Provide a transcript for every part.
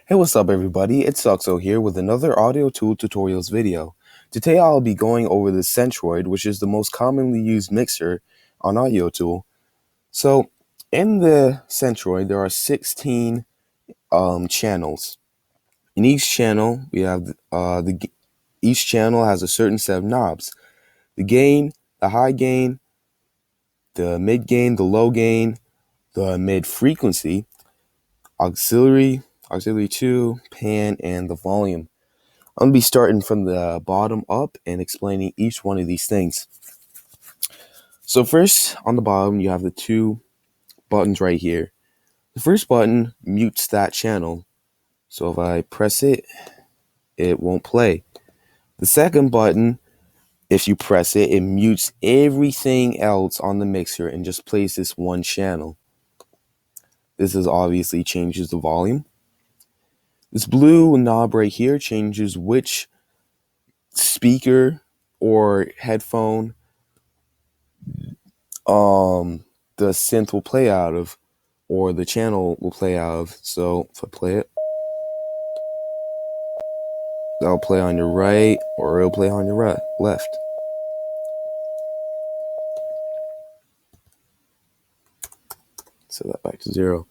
Hey, what's up everybody? It's Suxo here with another Audiotool tutorials video. Today I'll be going over the Centroid, which is the most commonly used mixer on Audiotool. So, in the Centroid, there are 16 channels. In each channel, we have each channel has a certain set of knobs. The gain, the high gain, the mid gain, the low gain, the mid frequency, auxiliary 2, pan, and the volume. I'm going to be starting from the bottom up and explaining each one of these things. So first, on the bottom, you have the two buttons right here. The first button mutes that channel. So if I press it, it won't play. The second button, if you press it, it mutes everything else on the mixer and just plays this one channel. This is obviously changes the volume. This blue knob right here changes which speaker or headphone the synth will play out of, or the channel will play out of. So if I play it, that'll play on your right, or it'll play on your left. Set that back to 0.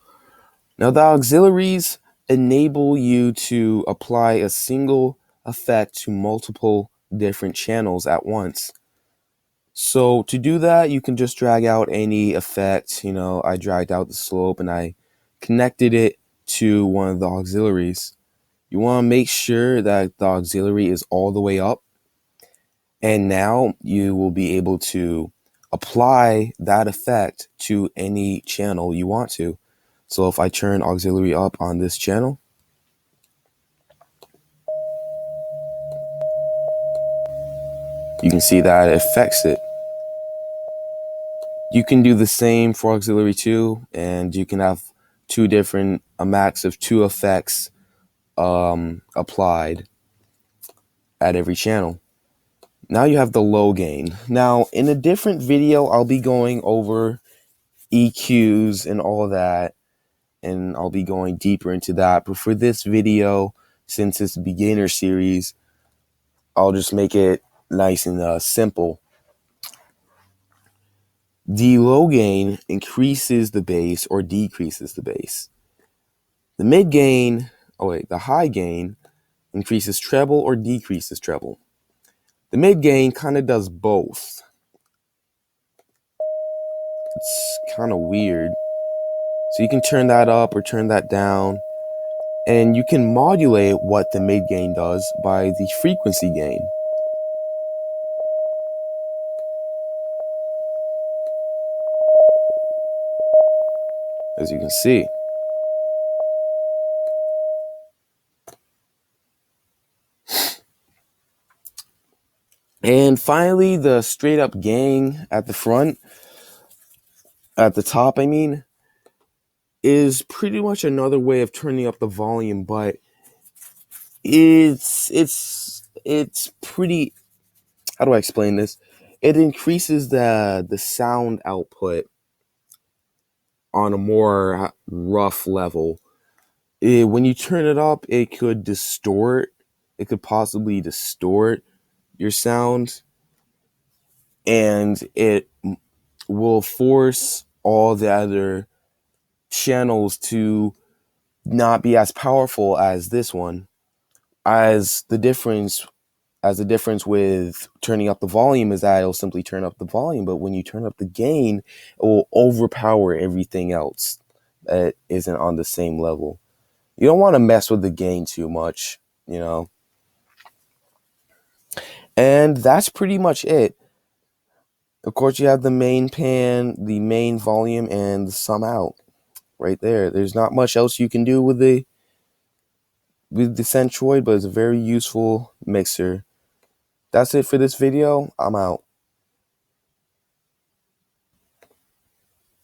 Now the auxiliaries enable you to apply a single effect to multiple different channels at once. So to do that, you can just drag out any effect. I dragged out the slope and I connected it to one of the auxiliaries. You want to make sure that the auxiliary is all the way up. And now you will be able to apply that effect to any channel you want to. So if I turn auxiliary up on this channel, you can see that it affects it. You can do the same for auxiliary 2, and you can have a max of 2 effects applied at every channel. Now you have the low gain. Now in a different video, I'll be going over EQs and all that, and I'll be going deeper into that. But for this video, since it's a beginner series, I'll just make it nice and simple. The low gain increases the bass or decreases the bass. The high gain increases treble or decreases treble. The mid gain kind of does both. It's kind of weird. So you can turn that up or turn that down, and you can modulate what the mid gain does by the frequency gain. As you can see. And finally, the straight up gain at the front, at the top, is pretty much another way of turning up the volume, but it's pretty, how do I explain this? It increases the sound output on a more rough level. When you turn it up, it could possibly distort your sound, and it will force all the other channels to not be as powerful as this one. As the difference with turning up the volume is that it'll simply turn up the volume, but when you turn up the gain, it will overpower everything else that isn't on the same level. You don't want to mess with the gain too much, And that's pretty much it. Of course, you have the main pan, the main volume, and the sum out right there. There's not much else you can do with the Centroid, but it's a very useful mixer. That's it for this video. I'm out.